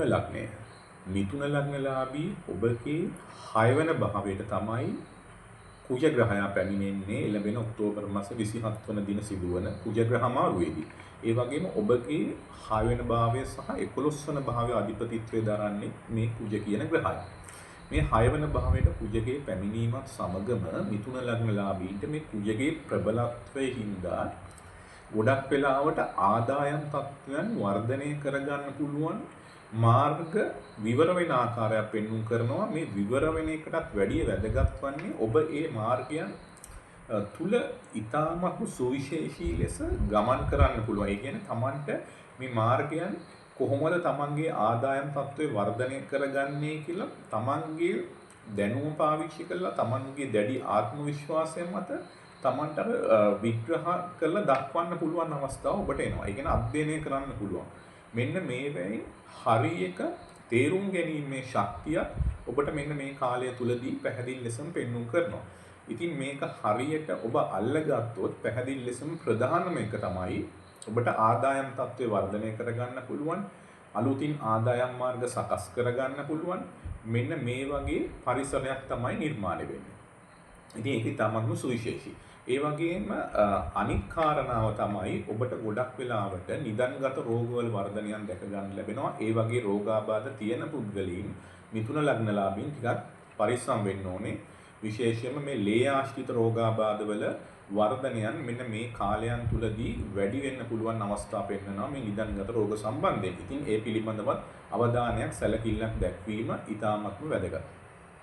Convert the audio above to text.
මිථුන ලග්නය. මිථුන ලග්නලාභී ඔබගේ 6 වෙනි භාවයට තමයි කුජ ග්‍රහයා පැමිණෙන්නේ එළඹෙන ඔක්තෝබර් මාස 27 වන දින සිදුවන කුජ ග්‍රහ මාරුවේදී. ඒ වගේම ඔබගේ 6 වෙනි භාවය සහ 11 වන භාවයේ අධිපතිත්වය දරන්නේ මේ කුජ කියන ග්‍රහය. මේ 6 වෙනි භාවයට කුජගේ පැමිණීමත් සමගම මිථුන ලග්නලාභීන්ට මේ කුජගේ ප්‍රබලත්වයේ හින්දා ගොඩක් වෙලාවට ආදායම් තත්ත්වයන් වර්ධනය කරගන්න පුළුවන් මාර්ග විවර වෙන ආකාරයක් පෙන්වුම් කරනවා. මේ විවර වෙන එකටත් වැඩිය වැදගත් වන්නේ ඔබ ඒ මාර්ගයන් තුල ඊටාමත් සුවිශේෂී ලෙස ගමන් කරන්න පුළුවන්. ඒ කියන්නේ Tamanට මේ මාර්ගයන් කොහොමද Tamanගේ ආදායම් තත්ත්වය වර්ධනය කරගන්නේ කියලා Tamanගේ දැනුම පාවිච්චි කරලා Tamanගේ දැඩි ආත්ම විශ්වාසය මත Tamanට විග්‍රහ කරලා දක්වන්න පුළුවන් අවස්ථාව ඔබට එනවා. ඒ කියන්නේ අධ්‍යයනය කරන්න පුළුවන්. මෙන්න මේ වෙයි හරි එක තේරුම් ගැනීමේ ශක්තිය ඔබට මෙන්න මේ කාලය තුලදී පැහැදිලි ලෙසම පෙන්වුම් කරනවා. ඉතින් මේක හරියට ඔබ අල්ලගත්තොත් පැහැදිලි ලෙසම ප්‍රධානම එක තමයි ඔබට ආදායම් තත්ත්වය වර්ධනය කරගන්න පුළුවන්. අලුතින් ආදායම් මාර්ග සකස් කරගන්න පුළුවන්. මෙන්න මේ වගේ පරිසරයක් තමයි නිර්මාණය වෙන්නේ. ඉතින් ඒක ඉතාමත්ම සුවිශේෂී. ඒ වගේම අනික් කාරණාව තමයි ඔබට ගොඩක් වෙලාවට නිදන්ගත රෝගවල වර්ධනයක් දැක ගන්න ලැබෙනවා. ඒ වගේ රෝගාබාධ තියෙන පුද්ගලයන් මිථුන ලග්නලාභීන් ටිකක් පරිස්සම් වෙන්න ඕනේ. විශේෂයෙන්ම මේ ලේ ආශ්‍රිත රෝගාබාධවල වර්ධනයන් මෙන්න මේ කාලයන් තුලදී වැඩි වෙන්න පුළුවන් අවස්ථා පෙන්වනවා මේ නිදන්ගත රෝග සම්බන්ධයෙන්. ඉතින් ඒ පිළිබඳව අවධානයක් සැලකිල්ලක් දැක්වීම ඉතාමත්ම වැදගත්.